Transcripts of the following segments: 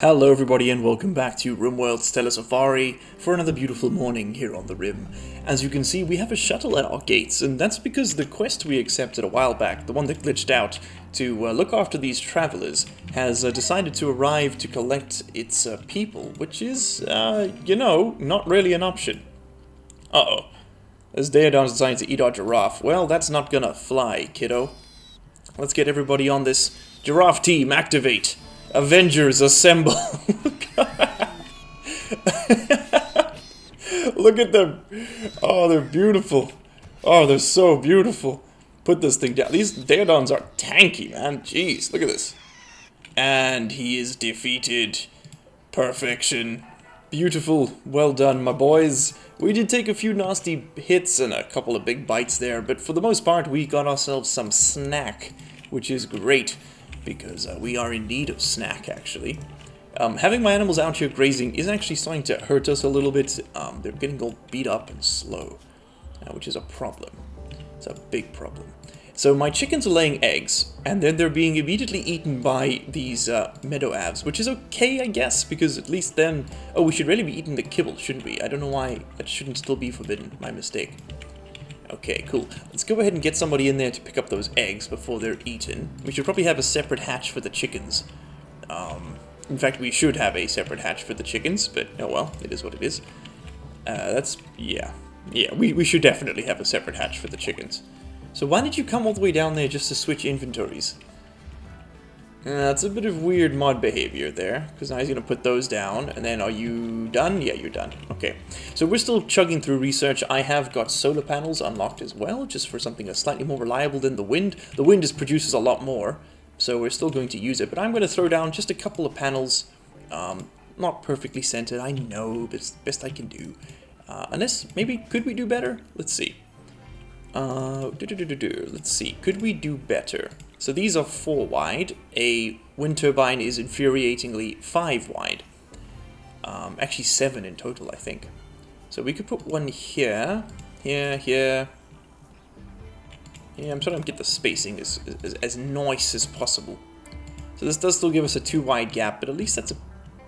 Hello everybody and welcome back to Rimworld Stellar Safari for another beautiful morning here on the Rim. As you can see, we have a shuttle at our gates, and that's because the quest we accepted a while back, the one that glitched out to look after these travelers, has decided to arrive to collect its people, which is, not really an option. Uh-oh. This Daedon's decided to eat our giraffe. Well, that's not gonna fly, kiddo. Let's get everybody on this. Giraffe team, activate! Avengers, assemble! Look at them! Oh, they're beautiful. Oh, they're so beautiful. Put this thing down. These Daedons are tanky, man. Jeez, look at this. And he is defeated. Perfection. Beautiful. Well done, my boys. We did take a few nasty hits and a couple of big bites there, but for the most part, we got ourselves some snack, which is great. Because we are in need of snack, actually. Having my animals out here grazing is actually starting to hurt us a little bit. They're getting all beat up and slow, which is a problem. It's a big problem. So my chickens are laying eggs, and then they're being immediately eaten by these meadow avs, which is okay, I guess, because at least then... Oh, we should really be eating the kibble, shouldn't we? I don't know why that shouldn't still be forbidden. My mistake. Okay, cool. Let's go ahead and get somebody in there to pick up those eggs before they're eaten. We should probably have a separate hatch for the chickens. In fact, we should have a separate hatch for the chickens, but oh well, it is what it is. Yeah, we should definitely have a separate hatch for the chickens. So why did you come all the way down there just to switch inventories? That's a bit of weird mod behavior there, because now he's going to put those down, and then are you done? Yeah, you're done. Okay, so we're still chugging through research. I have got solar panels unlocked as well, just for something that's slightly more reliable than the wind. The wind just produces a lot more, so we're still going to use it, but I'm going to throw down just a couple of panels, not perfectly centered, I know, but it's the best I can do. Unless, maybe, could we do better? Let's see. Let's see, could we do better? So these are 4 wide. A wind turbine is infuriatingly 5 wide. Actually 7 in total, I think. So we could put one here, here. Yeah, I'm trying to get the spacing as nice as possible. So this does still give us a 2 wide gap, but at least that's a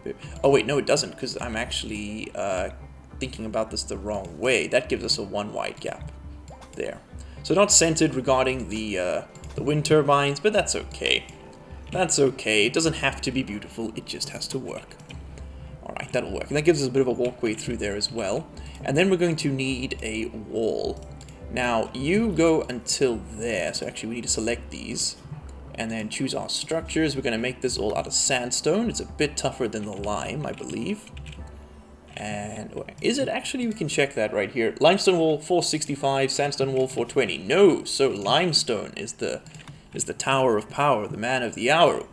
bit... Oh wait, no it doesn't, because I'm actually thinking about this the wrong way. That gives us a 1 wide gap. There. So not centered regarding the wind turbines, but that's okay. That's okay. It doesn't have to be beautiful, it just has to work. Alright, that'll work. And that gives us a bit of a walkway through there as well. And then we're going to need a wall. Now, you go until there, so actually we need to select these. And then choose our structures. We're going to make this all out of sandstone. It's a bit tougher than the lime, I believe. And is it actually? We can check that right here. Limestone wall 465, sandstone wall 420. No, so limestone is the tower of power, the man of the hour.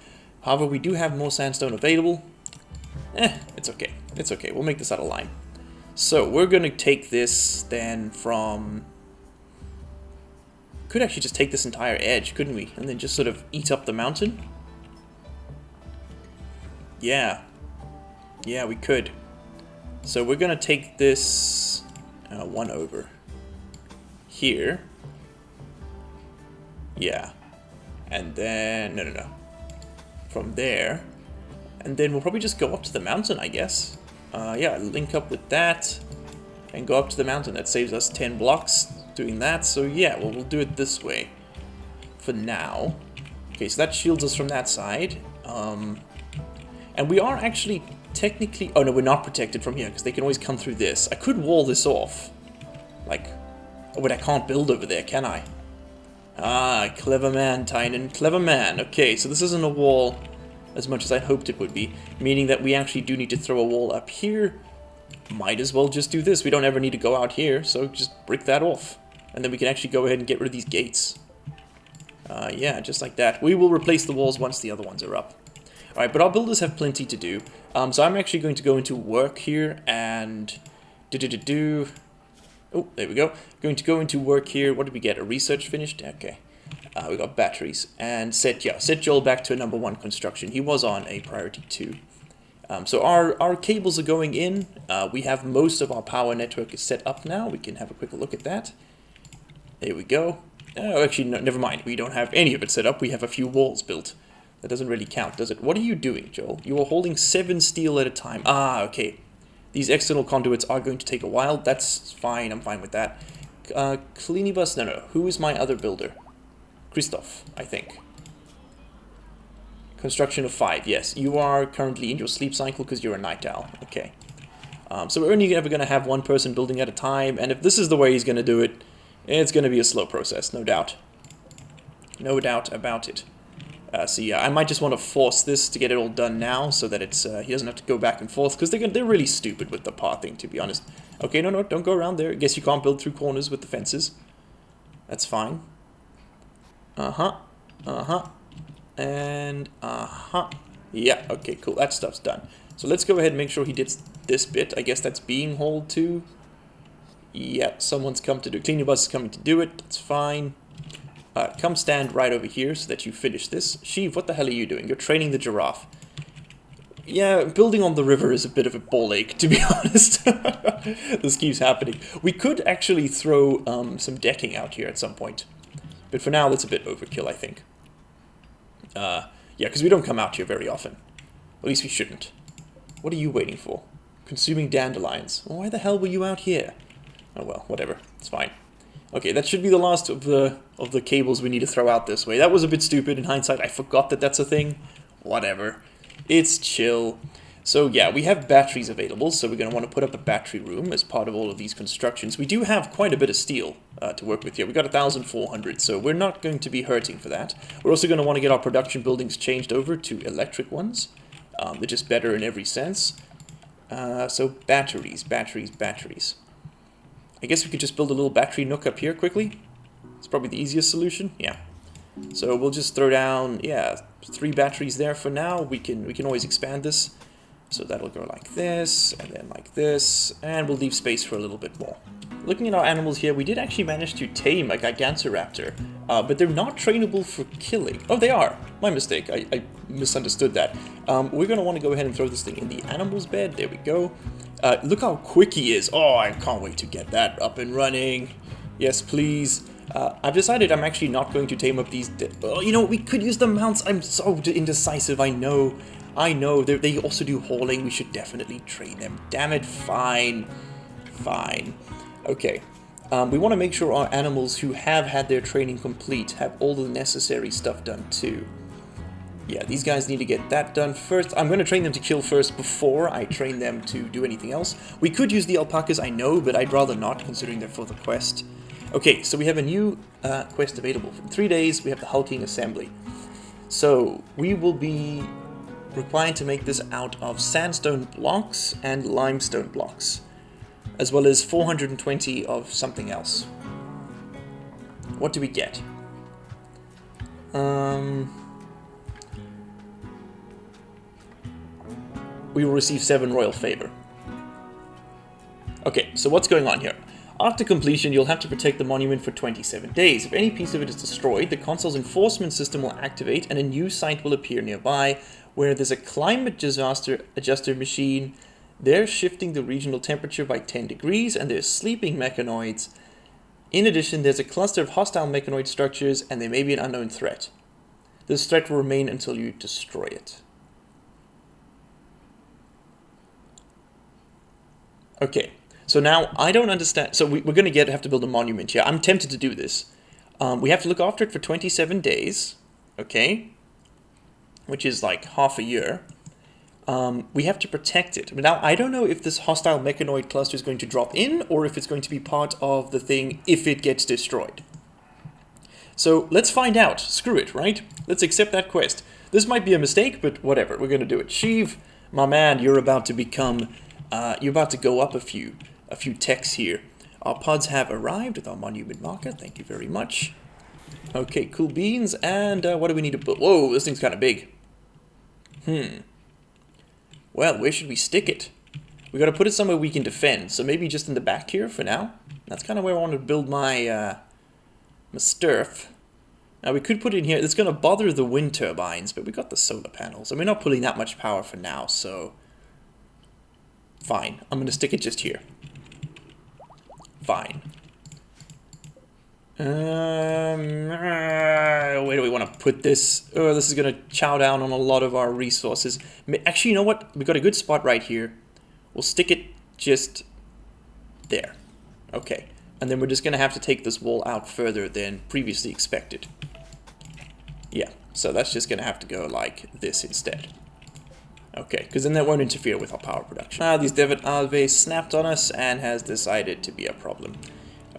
However, we do have more sandstone available. It's okay. It's okay. We'll make this out of lime. So we're gonna take this then from. Could actually just take this entire edge, couldn't we? And then just sort of eat up the mountain. Yeah. Yeah, we could. So we're going to take this 1 over here. Yeah. And then, no. From there. And then we'll probably just go up to the mountain, I guess. Yeah, link up with that and go up to the mountain. That saves us 10 blocks doing that. So yeah, well, we'll do it this way for now. Okay, so that shields us from that side. And we are actually... technically, oh no, we're not protected from here because they can always come through this. I could wall this off. Like, oh, but I can't build over there, can I? Ah, clever man, Tynan, clever man. Okay, so this isn't a wall as much as I hoped it would be, meaning that we actually do need to throw a wall up here. Might as well just do this. We don't ever need to go out here, so just brick that off. And then we can actually go ahead and get rid of these gates. Yeah, just like that. We will replace the walls once the other ones are up. Alright, but our builders have plenty to do. So I'm actually going to go into work here and... Oh, there we go. Going to go into work here. What did we get? A research finished? Okay. We got batteries. And set Joel back to a #1 construction. He was on a priority 2. So our cables are going in. We have most of our power network is set up now. We can have a quick look at that. There we go. Oh, actually, no, never mind. We don't have any of it set up. We have a few walls built. That doesn't really count, does it? What are you doing, Joel? You are holding 7 steel at a time. Ah, okay. These external conduits are going to take a while. That's fine. I'm fine with that. Cleanibus? No. Who is my other builder? Christoph, I think. Construction of 5. Yes, you are currently in your sleep cycle because you're a night owl. Okay. So we're only ever going to have one person building at a time. And if this is the way he's going to do it, it's going to be a slow process, no doubt. No doubt about it. So yeah, I might just want to force this to get it all done now, so that it's he doesn't have to go back and forth, because they're really stupid with the path thing, to be honest. Okay, no, don't go around there. I guess you can't build through corners with the fences. That's fine. And yeah, okay, cool. That stuff's done. So let's go ahead and make sure he did this bit. I guess that's being hauled too. Yeah, someone's come to do. Cleanibus is coming to do it. That's fine. Come stand right over here so that you finish this. Sheev, what the hell are you doing? You're training the giraffe. Yeah, building on the river is a bit of a ball ache, to be honest. This keeps happening. We could actually throw some decking out here at some point. But for now, that's a bit overkill, I think. Yeah, because we don't come out here very often. At least we shouldn't. What are you waiting for? Consuming dandelions. Well, why the hell were you out here? Oh well, whatever. It's fine. Okay, that should be the last of the cables we need to throw out this way. That was a bit stupid in hindsight. I forgot that that's a thing. Whatever. It's chill. So yeah, we have batteries available, so we're going to want to put up a battery room as part of all of these constructions. We do have quite a bit of steel to work with here. We got 1,400, so we're not going to be hurting for that. We're also going to want to get our production buildings changed over to electric ones. They're just better in every sense. So batteries. I guess we could just build a little battery nook up here quickly. It's probably the easiest solution. Yeah. So we'll just throw down, yeah, 3 batteries there for now. We can always expand this. So that'll go like this, and then like this, and we'll leave space for a little bit more. Looking at our animals here, we did actually manage to tame a Gigantoraptor, but they're not trainable for killing. Oh, they are. My mistake. I misunderstood that. We're going to want to go ahead and throw this thing in the animal's bed. There we go. Look how quick he is. Oh, I can't wait to get that up and running. Yes, please. I've decided I'm actually not going to tame up these... Oh, you know, we could use the mounts. I'm so indecisive, I know. They also do hauling. We should definitely train them. Damn it, fine. Okay. We want to make sure our animals who have had their training complete have all the necessary stuff done too. Yeah, these guys need to get that done first. I'm going to train them to kill first before I train them to do anything else. We could use the alpacas, I know, but I'd rather not, considering they're for the quest. Okay, so we have a new quest available. In 3 days, we have the hulking assembly. So, we will be required to make this out of sandstone blocks and limestone blocks, as well as 420 of something else. What do we get? We will receive 7 royal favor. Okay, so what's going on here? After completion, you'll have to protect the monument for 27 days. If any piece of it is destroyed, the console's enforcement system will activate and a new site will appear nearby, where there's a climate disaster adjuster machine. They're shifting the regional temperature by 10 degrees, and there's sleeping mechanoids. In addition, there's a cluster of hostile mechanoid structures, and they may be an unknown threat. This threat will remain until you destroy it. Okay, so now I don't understand. So we're going to have to build a monument here. I'm tempted to do this. We have to look after it for 27 days, okay, which is like half a year. We have to protect it. But now I don't know if this hostile mechanoid cluster is going to drop in or if it's going to be part of the thing if it gets destroyed. So let's find out. Screw it, right? Let's accept that quest. This might be a mistake, but whatever. We're going to do it. Sheev, my man, you're about to become... you're about to go up a few techs here. Our pods have arrived with our monument marker. Thank you very much. Okay, cool beans. And what do we need to build? Whoa, this thing's kind of big. Well, where should we stick it? We got to put it somewhere we can defend. So maybe just in the back here for now. That's kind of where I want to build my my sturf. Now we could put it in here. It's going to bother the wind turbines, but we got the solar panels, and we're not pulling that much power for now. So fine. I'm going to stick it just here. Fine. Where do we want to put this? Oh, this is going to chow down on a lot of our resources. Actually, you know what? We got a good spot right here. We'll stick it just there. Okay. And then we're just going to have to take this wall out further than previously expected. Yeah, so that's just going to have to go like this instead. Okay, because then that won't interfere with our power production. Ah, these Devet Alves snapped on us and has decided to be a problem.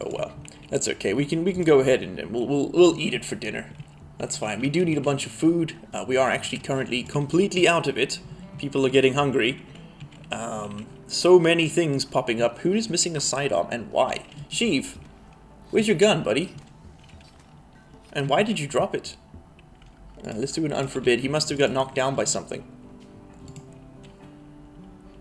Oh well, that's okay. We can go ahead and we'll eat it for dinner. That's fine. We do need a bunch of food. We are actually currently completely out of it. People are getting hungry. So many things popping up. Who is missing a sidearm and why? Sheev, where's your gun, buddy? And why did you drop it? Let's do an unforbid. He must have got knocked down by something.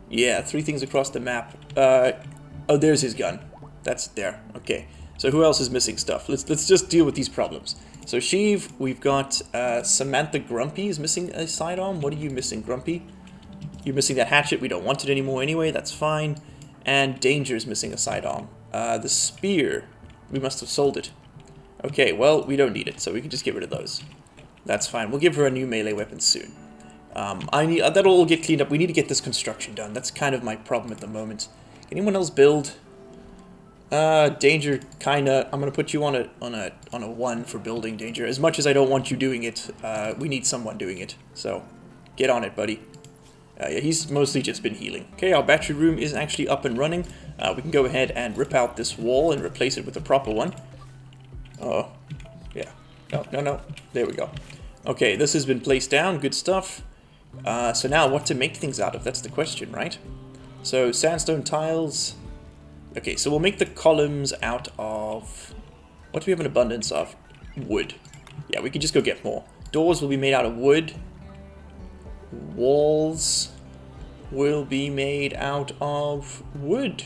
Yeah, 3 things across the map. Oh, there's his gun. That's there. Okay. So who else is missing stuff? Let's just deal with these problems. So Sheev, we've got Samantha Grumpy is missing a sidearm. What are you missing, Grumpy? You're missing that hatchet. We don't want it anymore anyway. That's fine. And Danger's missing a sidearm. The spear, we must have sold it. Okay, well, we don't need it, so we can just get rid of those. That's fine. We'll give her a new melee weapon soon. That'll all get cleaned up. We need to get this construction done. That's kind of my problem at the moment. Can anyone else build? Danger, kinda. I'm gonna put you on a 1 for building, Danger. As much as I don't want you doing it, we need someone doing it. So, get on it, buddy. Yeah, he's mostly just been healing. Okay, our battery room is actually up and running. We can go ahead and rip out this wall and replace it with a proper one. Oh, yeah. No. There we go. Okay, this has been placed down. Good stuff. So now, what to make things out of? That's the question, right? So, sandstone tiles. Okay, so we'll make the columns out of... What do we have an abundance of? Wood. Yeah, we can just go get more. Doors will be made out of wood. Walls will be made out of wood.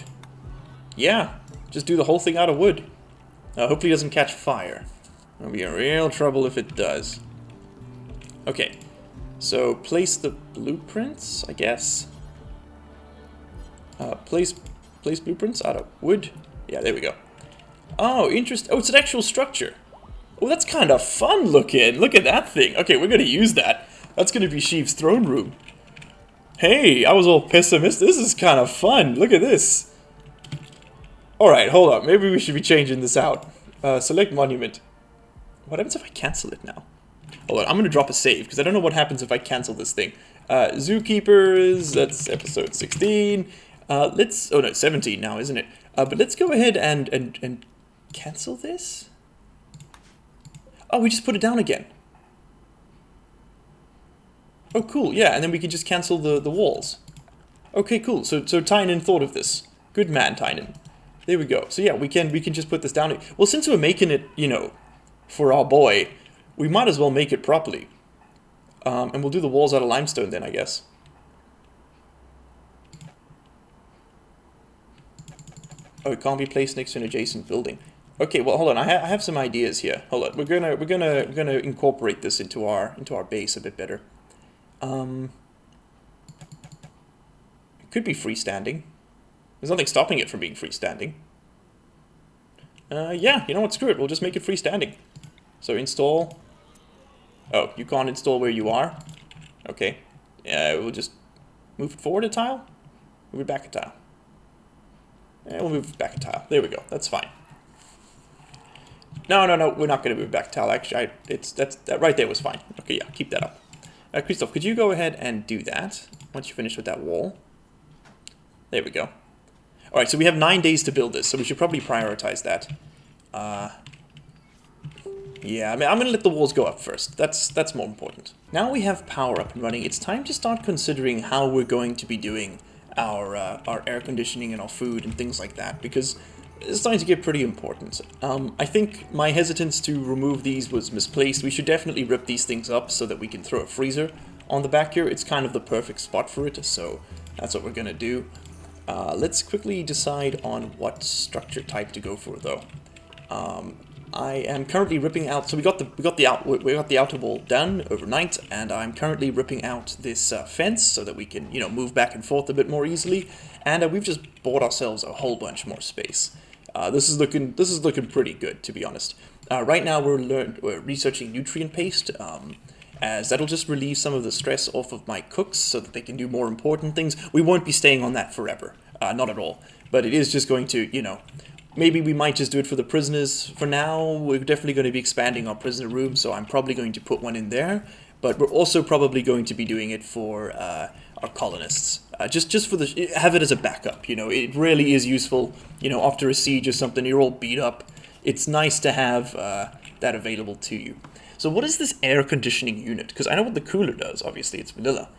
Yeah, just do the whole thing out of wood. Hopefully it doesn't catch fire. It'll be in real trouble if it does. Okay, so place the blueprints, I guess. Place blueprints out of wood. Yeah, there we go. Oh, interesting. Oh, it's an actual structure. Oh, that's kind of fun looking. Look at that thing. Okay, we're going to use that. That's going to be Sheev's throne room. Hey, I was all pessimistic. This is kind of fun. Look at this. Alright, hold up. Maybe we should be changing this out. Select monument. What happens if I cancel it now? Hold on, I'm going to drop a save, because I don't know what happens if I cancel this thing. Zookeepers, that's episode 16. Oh no, 17 now, isn't it? But let's go ahead and cancel this. Oh, we just put it down again. Oh, cool, yeah, and then we can just cancel the walls. Okay, cool, so Tynan thought of this. Good man, Tynan. There we go. So yeah, we can just put this down. Well, since we're making it, you know, for our boy, we might as well make it properly. And we'll do the walls out of limestone then, I guess. Oh, it can't be placed next to an adjacent building. Okay, well, hold on. I have some ideas here. Hold on. We're gonna incorporate this into our base a bit better. It could be freestanding. There's nothing stopping it from being freestanding. Yeah, you know what? Screw it. We'll just make it freestanding. So install. Oh, you can't install where you are? Okay. We'll just move it forward a tile. Move it back a tile. And we'll move it back a tile. There we go. That's fine. No. We're not going to move it back a tile. Actually, that right there was fine. Okay, yeah. Keep that up. Christoph, could you go ahead and do that once you finish with that wall? There we go. Alright, so we have 9 days to build this, so we should probably prioritize that. Yeah, I mean, I'm going to let the walls go up first. That's more important. Now we have power up and running, it's time to start considering how we're going to be doing our air conditioning and our food and things like that, because it's starting to get pretty important. I think my hesitance to remove these was misplaced. We should definitely rip these things up so that we can throw a freezer on the back here. It's kind of the perfect spot for it, so that's what we're going to do. Let's quickly decide on what structure type to go for, though. I am currently ripping out. So we got the outer wall done overnight, and I'm currently ripping out this fence so that we can, move back and forth a bit more easily. And we've just bought ourselves a whole bunch more space. This is looking pretty good, to be honest. Right now we're researching nutrient paste, as that'll just relieve some of the stress off of my cooks so that they can do more important things. We won't be staying on that forever, not at all. But it is just going to, you know, maybe we might just do it for the prisoners for now. We're definitely going to be expanding our prisoner room, so I'm probably going to put one in there. But we're also probably going to be doing it for our colonists, just for have it as a backup. You know, it really is useful. You know, after a siege or something, you're all beat up. It's nice to have that available to you. So what is this air conditioning unit? Because I know what the cooler does. Obviously, it's vanilla.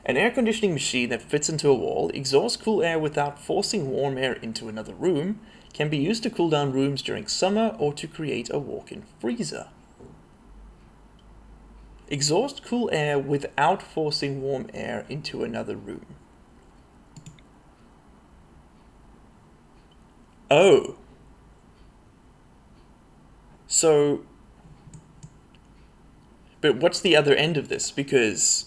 An air conditioning machine that fits into a wall, exhausts cool air without forcing warm air into another room, can be used to cool down rooms during summer or to create a walk-in freezer. Exhaust cool air without forcing warm air into another room. Oh. So, but what's the other end of this? Because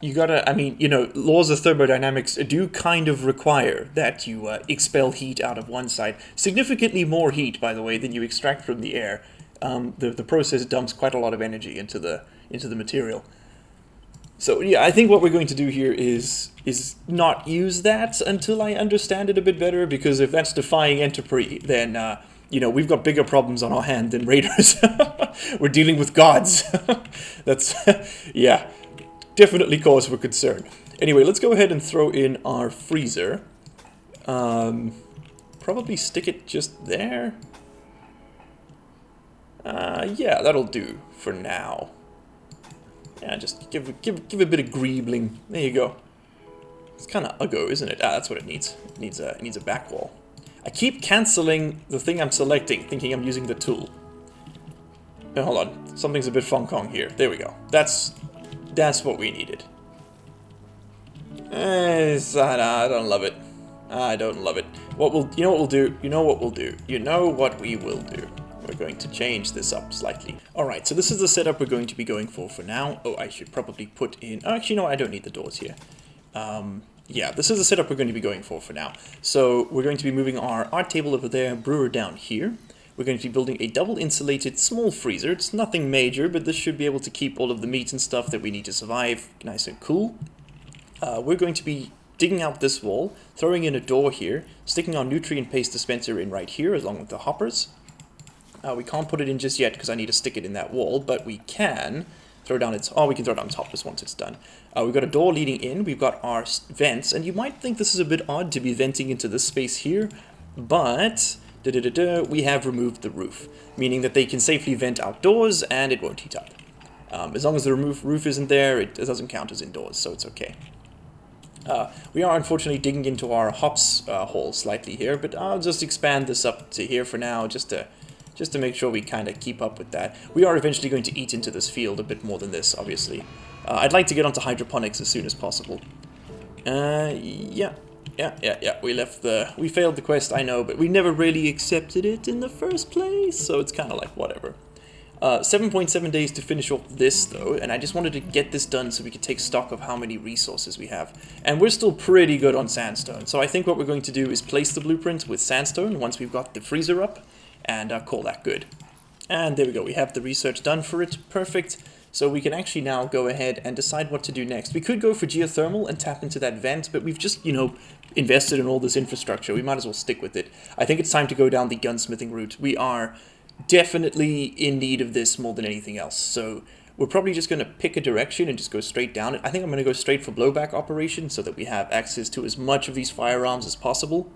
you gotta, I mean, you know, laws of thermodynamics do kind of require that you expel heat out of one side. Significantly more heat, by the way, than you extract from the air. The process dumps quite a lot of energy into the material. So yeah, I think what we're going to do here is not use that until I understand it a bit better, because if that's defying entropy, then you know, we've got bigger problems on our hand than raiders. We're dealing with gods. That's yeah, definitely cause for concern. Anyway, let's go ahead and throw in our freezer. Probably stick it just there. Yeah, that'll do for now. Yeah, just give a bit of greebling. There you go. It's kind of uggo, isn't it? Ah, that's what it needs. It needs a back wall. I keep cancelling the thing I'm selecting, thinking I'm using the tool. Oh, hold on, something's a bit Fong Kong here. There we go. That's what we needed. I don't love it. I don't love it. You know what we'll do? You know what we'll do? You know what we will do? We're going to change this up slightly. Alright, so this is the setup we're going to be going for now. Oh, I should probably put in... Oh, actually, no, I don't need the doors here. Yeah, this is the setup we're going to be going for now. So we're going to be moving our art table over there, brewer down here. We're going to be building a double insulated small freezer. It's nothing major, but this should be able to keep all of the meat and stuff that we need to survive nice and cool. We're going to be digging out this wall, throwing in a door here, sticking our nutrient paste dispenser in right here along with the hoppers. We can't put it in just yet because I need to stick it in that wall, but we can throw down its... Oh, we can throw down its hoppers once it's done. We've got a door leading in, we've got our vents, and you might think this is a bit odd to be venting into this space here, but we have removed the roof, meaning that they can safely vent outdoors and it won't heat up. As long as the roof isn't there, it doesn't count as indoors, so it's okay. We are unfortunately digging into our hops hole slightly here, but I'll just expand this up to here for now, just to make sure we kind of keep up with that. We are eventually going to eat into this field a bit more than this, obviously. I'd like to get onto hydroponics as soon as possible. Yeah. We failed the quest, I know, but we never really accepted it in the first place, so it's kind of like whatever. 7.7 days to finish off this, though, and I just wanted to get this done so we could take stock of how many resources we have. And we're still pretty good on sandstone, so I think what we're going to do is place the blueprint with sandstone once we've got the freezer up, and call that good. And there we go, we have the research done for it, perfect. So we can actually now go ahead and decide what to do next. We could go for geothermal and tap into that vent, but we've just, you know, invested in all this infrastructure. We might as well stick with it. I think it's time to go down the gunsmithing route. We are definitely in need of this more than anything else. So we're probably just going to pick a direction and just go straight down it. I think I'm going to go straight for blowback operation so that we have access to as much of these firearms as possible.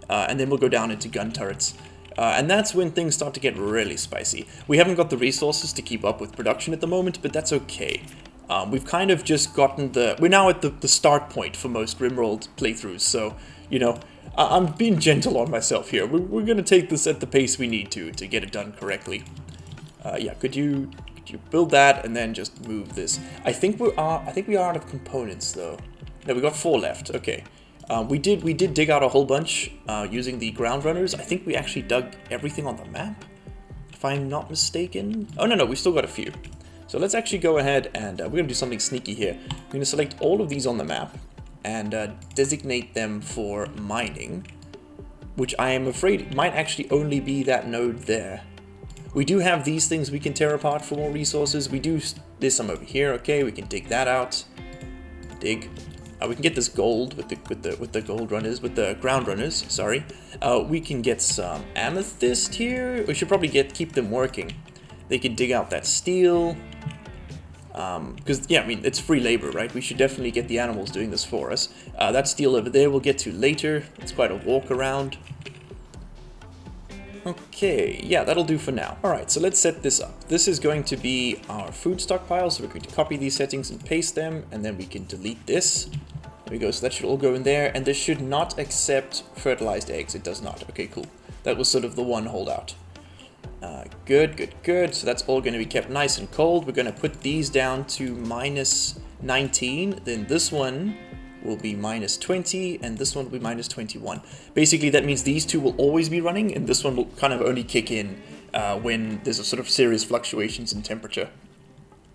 And then we'll go down into gun turrets. And that's when things start to get really spicy. We haven't got the resources to keep up with production at the moment, but that's okay. We've kind of just gotten we're now at the start point for most Rimworld playthroughs, so, you know, I'm being gentle on myself here. We're going to take this at the pace we need to get it done correctly. Yeah, could you build that and then just move this? I think we are out of components, though. No, we got 4 left, okay. We did dig out a whole bunch using the ground runners. I think we actually dug everything on the map, if I'm not mistaken. Oh, no, we still got a few. So let's actually go ahead and we're going to do something sneaky here. We're going to select all of these on the map and designate them for mining. which I am afraid might actually only be that node there. We do have these things we can tear apart for more resources. There's some over here. Okay, we can dig that out. Dig. We can get this gold with the gold runners, with the ground runners. Sorry. We can get some amethyst here. We should probably keep them working. They can dig out that steel. Because yeah, I mean it's free labor, right? We should definitely get the animals doing this for us. That steel over there we'll get to later. It's quite a walk around. Okay, yeah, that'll do for now. Alright, so let's set this up. This is going to be our food stockpile, so we're going to copy these settings and paste them, and then we can delete this. There we go, so that should all go in there, and this should not accept fertilized eggs. It does not. Okay, cool. That was sort of the one holdout. Good. So that's all going to be kept nice and cold. We're going to put these down to -19, then this one will be -20, and this one will be -21. Basically, that means these two will always be running, and this one will kind of only kick in when there's a sort of serious fluctuations in temperature.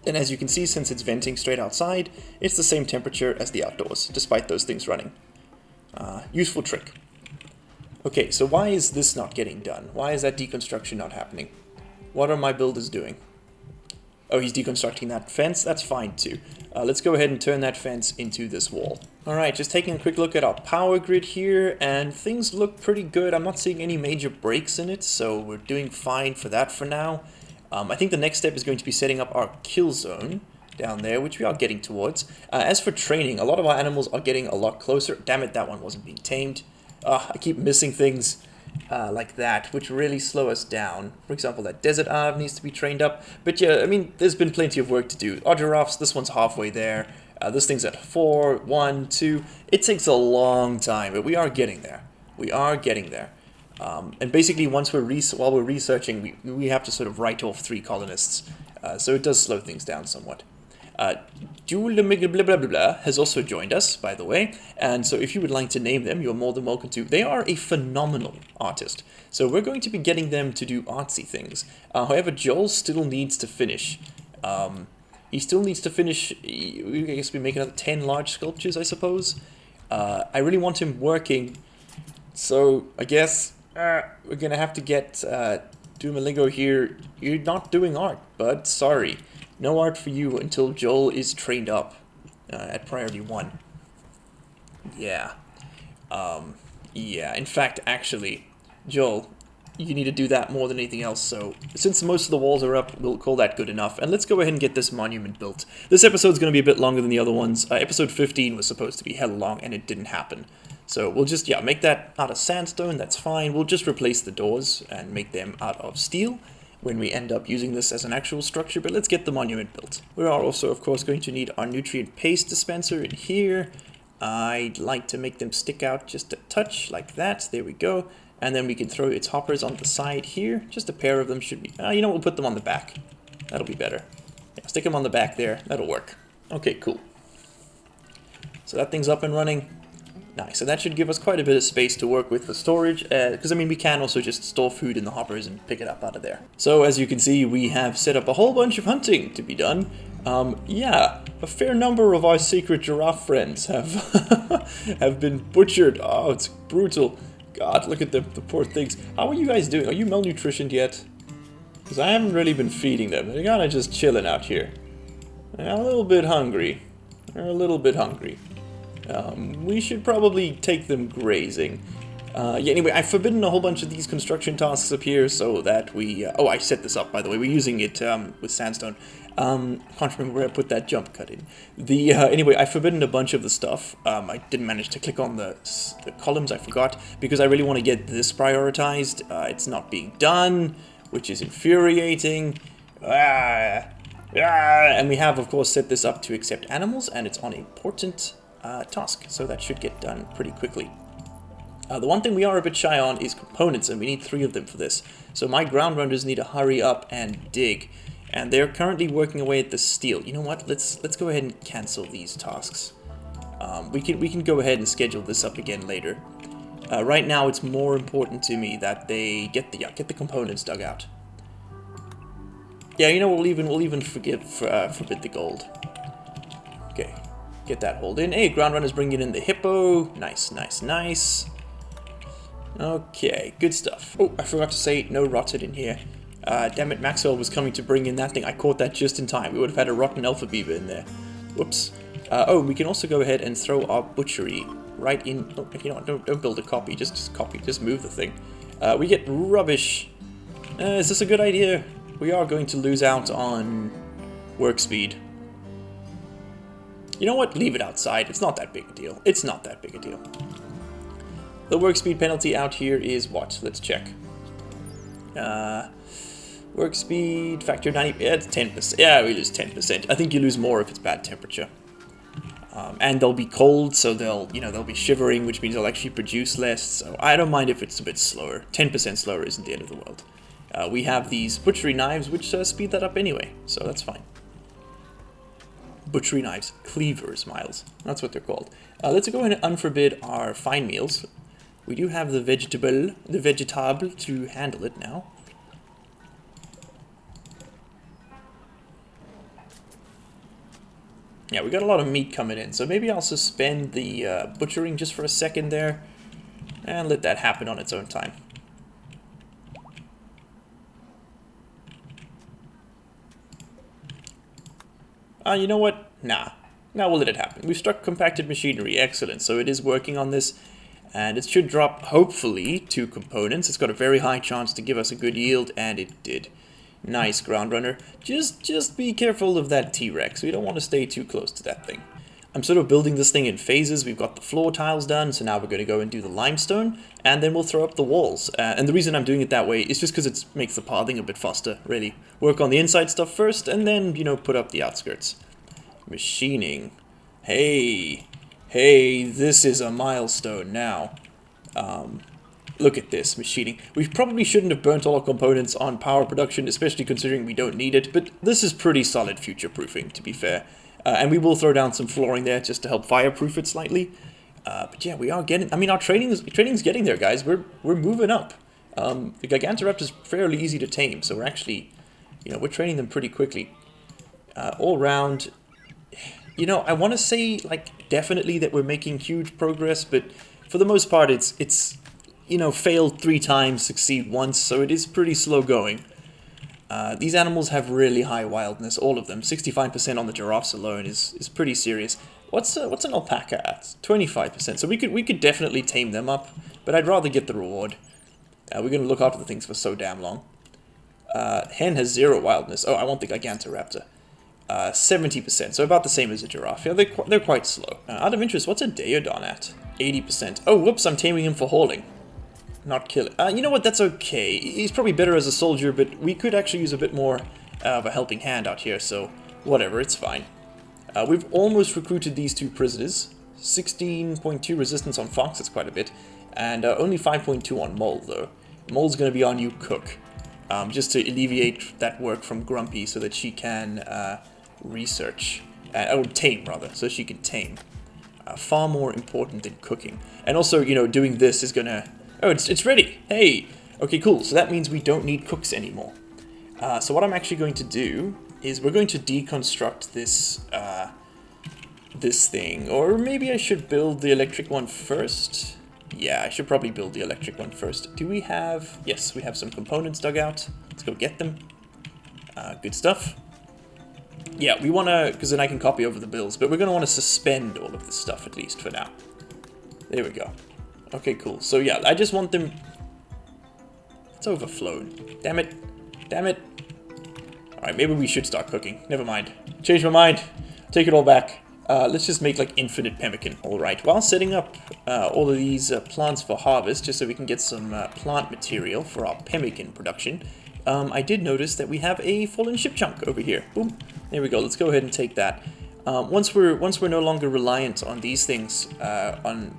And as you can see, since it's venting straight outside, it's the same temperature as the outdoors, despite those things running. Useful trick. Okay, so why is this not getting done? Why is that deconstruction not happening? What are my builders doing? Oh, he's deconstructing that fence? That's fine too. Let's go ahead and turn that fence into this wall. Alright, just taking a quick look at our power grid here, and things look pretty good. I'm not seeing any major breaks in it, so we're doing fine for that for now. I think the next step is going to be setting up our kill zone down there, which we are getting towards. As for training, a lot of our animals are getting a lot closer. Damn it, that one wasn't being tamed. I keep missing things like that, which really slow us down. For example, that desert Ave needs to be trained up. But yeah, I mean, there's been plenty of work to do. Our giraffes, this one's halfway there. This thing's at 4, 1, 2. It takes a long time, but we are getting there. We are getting there. And basically, while we're researching, we have to sort of write off 3 colonists. So it does slow things down somewhat. Blah has also joined us, by the way, and so if you would like to name them, you're more than welcome to. They are a phenomenal artist, so we're going to be getting them to do artsy things. However, Joel still needs to finish. He still needs to finish. I guess we make another 10 large sculptures, I suppose. I really want him working, so I guess we're gonna have to get Duolingo here. You're not doing art, bud. Sorry. No art for you until Joel is trained up at priority 1. Yeah. Yeah, in fact, actually, Joel, you need to do that more than anything else, so since most of the walls are up, we'll call that good enough, and let's go ahead and get this monument built. This episode's going to be a bit longer than the other ones. Episode 15 was supposed to be hella long, and it didn't happen. So we'll just, yeah, make that out of sandstone, that's fine. We'll just replace the doors and make them out of steel when we end up using this as an actual structure, but let's get the monument built. We are also, of course, going to need our nutrient paste dispenser in here. I'd like to make them stick out just a touch, like that. There we go. And then we can throw its hoppers on the side here. Just a pair of them should be... you know, we'll put them on the back. That'll be better. Yeah, stick them on the back there. That'll work. Okay, cool. So that thing's up and running. Nice, and that should give us quite a bit of space to work with for storage, because I mean we can also just store food in the hoppers and pick it up out of there. So as you can see, we have set up a whole bunch of hunting to be done. Yeah, a fair number of our secret giraffe friends have have been butchered. Oh, it's brutal. God, look at the poor things. How are you guys doing? Are you malnutritioned yet? Because I haven't really been feeding them. They're kind of just chilling out here. They're a little bit hungry. They're a little bit hungry. We should probably take them grazing. Yeah, anyway, I've forbidden a whole bunch of these construction tasks up here so that we... oh, I set this up, by the way. We're using it with sandstone. Can't remember where I put that jump cut in. Anyway, I've forbidden a bunch of the stuff. I didn't manage to click on the columns, I forgot, because I really want to get this prioritized. It's not being done, which is infuriating. And we have, of course, set this up to accept animals, and it's on a important task, so that should get done pretty quickly. The one thing we are a bit shy on is components, and we need 3 of them for this. So my ground runners need to hurry up and dig, and they're currently working away at the steel. You know what? Let's go ahead and cancel these tasks. We can go ahead and schedule this up again later. Right now, it's more important to me that they get the components dug out. Yeah, you know, we'll even forbid the gold. Okay. Get that hold in. Hey, ground runner's bringing in the hippo. Nice, nice, nice. Okay, good stuff. Oh, I forgot to say no rotted in here. Damn it, Maxwell was coming to bring in that thing. I caught that just in time. We would have had a rotten alpha beaver in there. Whoops. Oh, we can also go ahead and throw our butchery right in. Oh, you know what? Don't build a copy. Just copy. Just move the thing. We get rubbish. Is this a good idea? We are going to lose out on work speed. You know what? Leave it outside. It's not that big a deal. It's not that big a deal. The work speed penalty out here is what? Let's check. Work speed factor 90. Yeah, it's 10%. Yeah, we lose 10%. I think you lose more if it's bad temperature. And they'll be cold, so they'll be shivering, which means they'll actually produce less. So I don't mind if it's a bit slower. 10% slower isn't the end of the world. We have these butchery knives, which speed that up anyway, so that's fine. Butchery knives, cleavers, Miles. That's what they're called. Let's go ahead and unforbid our fine meals. We do have the vegetable to handle it now. Yeah, we got a lot of meat coming in, so maybe I'll suspend the butchering just for a second there, and let that happen on its own time. You know what? Nah. Now we'll let it happen. We've struck compacted machinery. Excellent. So it is working on this, and it should drop, hopefully, 2 components. It's got a very high chance to give us a good yield, and it did. Nice, ground runner. Just be careful of that T-Rex. We don't want to stay too close to that thing. I'm sort of building this thing in phases. We've got the floor tiles done, so now we're going to go and do the limestone, and then we'll throw up the walls. And the reason I'm doing it that way is just because it makes the pathing a bit faster, really. Work on the inside stuff first, and then, put up the outskirts. Machining. Hey, this is a milestone now. Look at this, machining. We probably shouldn't have burnt all our components on power production, especially considering we don't need it, but this is pretty solid future-proofing, to be fair. And we will throw down some flooring there just to help fireproof it slightly. But yeah, we are getting... I mean, our training's getting there, guys. We're moving up. The Gigantoraptor is fairly easy to tame, so we're actually... we're training them pretty quickly. All round... I want to say, definitely that we're making huge progress, but for the most part, it's failed 3 times, succeed once, so it is pretty slow going. These animals have really high wildness, all of them. 65% on the giraffes alone is pretty serious. What's an alpaca at? 25%. So we could definitely tame them up, but I'd rather get the reward. We're going to look after the things for so damn long. Hen has 0 wildness. Oh, I want the Gigantoraptor. 70%, so about the same as a giraffe. Yeah, they're quite slow. Out of interest, what's a Daeodon at? 80%. Oh, whoops, I'm taming him for hauling. Not kill it. You know what, that's okay. He's probably better as a soldier, but we could actually use a bit more of a helping hand out here, so whatever, it's fine. We've almost recruited these 2 prisoners. 16.2 resistance on Fox, that's quite a bit. And only 5.2 on Mole, though. Mole's going to be our new cook. Just to alleviate that work from Grumpy so that she can research. Tame, rather, so she can tame. Far more important than cooking. And also, doing this is going to... Oh, it's ready! Hey! Okay, cool. So that means we don't need cooks anymore. So what I'm actually going to do is we're going to deconstruct this this thing. Or maybe I should build the electric one first. Yeah, I should probably build the electric one first. Do we have... Yes, we have some components dug out. Let's go get them. Good stuff. Yeah, we want to... Because then I can copy over the bills. But we're going to want to suspend all of this stuff, at least, for now. There we go. Okay, cool. So yeah, I just want them... It's overflowed. Damn it. Damn it. Alright, maybe we should start cooking. Never mind. Change my mind. Take it all back. Let's just make infinite pemmican. Alright, while setting up all of these plants for harvest, just so we can get some plant material for our pemmican production, I did notice that we have a fallen ship chunk over here. Boom. There we go. Let's go ahead and take that. Once we're no longer reliant on these things, on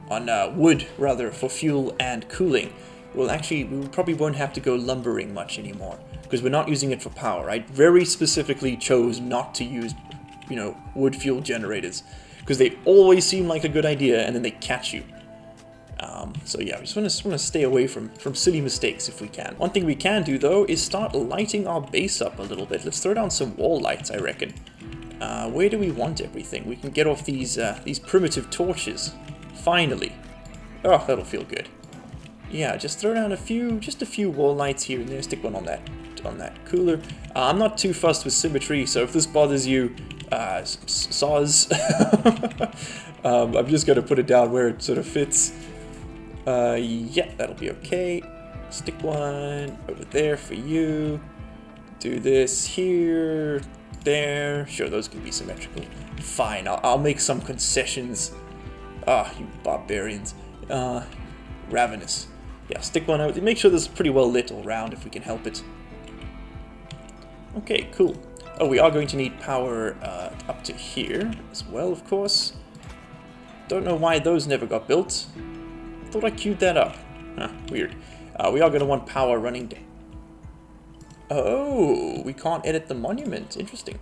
wood rather, for fuel and cooling, we probably won't have to go lumbering much anymore, because we're not using it for power. I very specifically chose not to use, wood fuel generators, because they always seem like a good idea and then they catch you. So yeah, we just want to stay away from silly mistakes if we can. One thing we can do though is start lighting our base up a little bit. Let's throw down some wall lights, I reckon. Where do we want everything? We can get off these primitive torches. Finally. Oh, that'll feel good. Yeah, just throw down just a few wall lights here and there. Stick one on that cooler. I'm not too fussed with symmetry, so if this bothers you, saws. I'm just gonna put it down where it sort of fits. Yeah, that'll be okay. Stick one over there for you. Do this here, there. Sure, those can be symmetrical. Fine, I'll make some concessions. Ah, you barbarians. Ravenous. Yeah, stick one out. Make sure this is pretty well lit all around if we can help it. Okay, cool. Oh, we are going to need power up to here as well, of course. Don't know why those never got built. Thought I queued that up. Huh, weird. We are going to want power running down. Oh, we can't edit the monument. Interesting.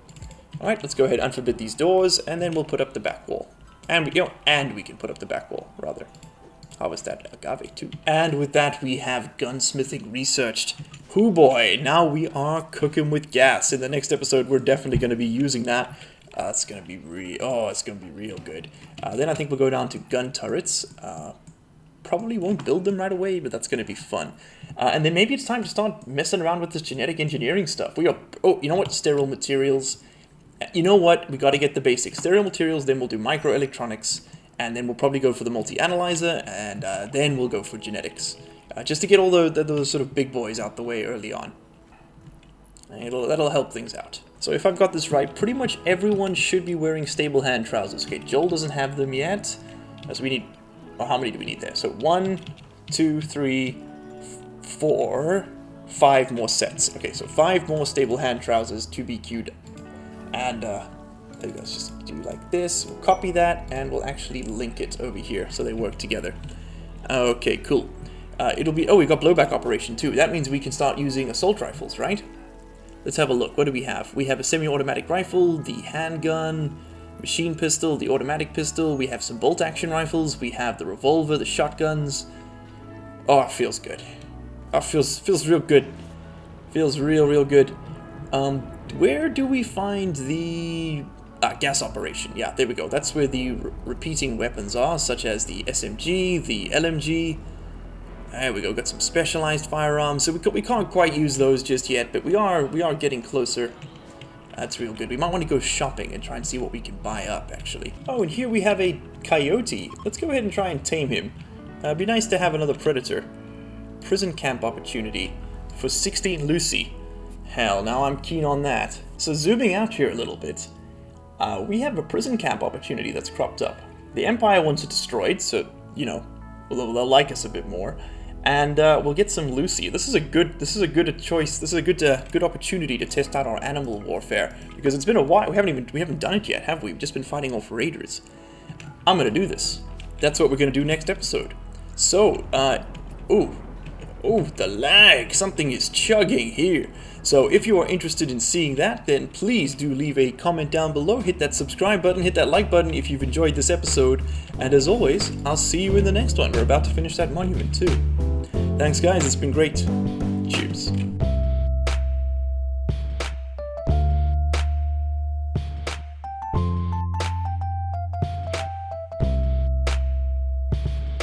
Alright, let's go ahead and unforbid these doors, and then we'll put up the back wall. And we can put up the back wall, rather. Harvest that agave too. And with that, we have gunsmithing researched. Hoo boy, now we are cooking with gas. In the next episode, we're definitely going to be using that. It's going to be it's going to be real good. Then I think we'll go down to gun turrets. Probably won't build them right away, but that's going to be fun. And then maybe it's time to start messing around with this genetic engineering stuff. You know what? Sterile materials. You know what? We got to get the basics. Sterile materials, then we'll do microelectronics, and then we'll probably go for the multi-analyzer, and then we'll go for genetics. Just to get all those sort of big boys out the way early on. That'll help things out. So if I've got this right, pretty much everyone should be wearing stable hand trousers. Okay, Joel doesn't have them yet. So we need... Oh, how many do we need there? So 1, 2, 3, 4, 5 more sets. Okay, so 5 more stable hand trousers to be queued. And let's just do like this. We'll copy that, and we'll actually link it over here so they work together. Okay, cool. It'll be... Oh, we got blowback operation too. That means we can start using assault rifles, right? Let's have a look. What do we have? We have a semi-automatic rifle, the handgun, machine pistol, the automatic pistol. We have some bolt-action rifles. We have the revolver, the shotguns. Oh, it feels good. Oh, it feels real good. Feels real good. Where do we find the gas operation? Yeah, there we go. That's where the repeating weapons are, such as the SMG, the LMG. There we go. Got some specialized firearms. So we can't quite use those just yet, but we are getting closer. That's real good. We might want to go shopping and try and see what we can buy up, actually. Oh, and here we have a coyote. Let's go ahead and try and tame him. It'd be nice to have another predator. Prison camp opportunity for 16 Lucy. Hell, now I'm keen on that. So zooming out here a little bit, we have a prison camp opportunity that's cropped up. The Empire wants it destroyed, so, you know, they'll like us a bit more. And we'll get some Lucy. This is a good choice. This is a good opportunity to test out our animal warfare, because it's been a while. We haven't done it yet, have we? We've just been fighting off raiders. I'm gonna do this. That's what we're gonna do next episode. So, the lag. Something is chugging here. So if you are interested in seeing that, then please do leave a comment down below. Hit that subscribe button, hit that like button if you've enjoyed this episode. And as always, I'll see you in the next one. We're about to finish that monument too. Thanks guys, it's been great.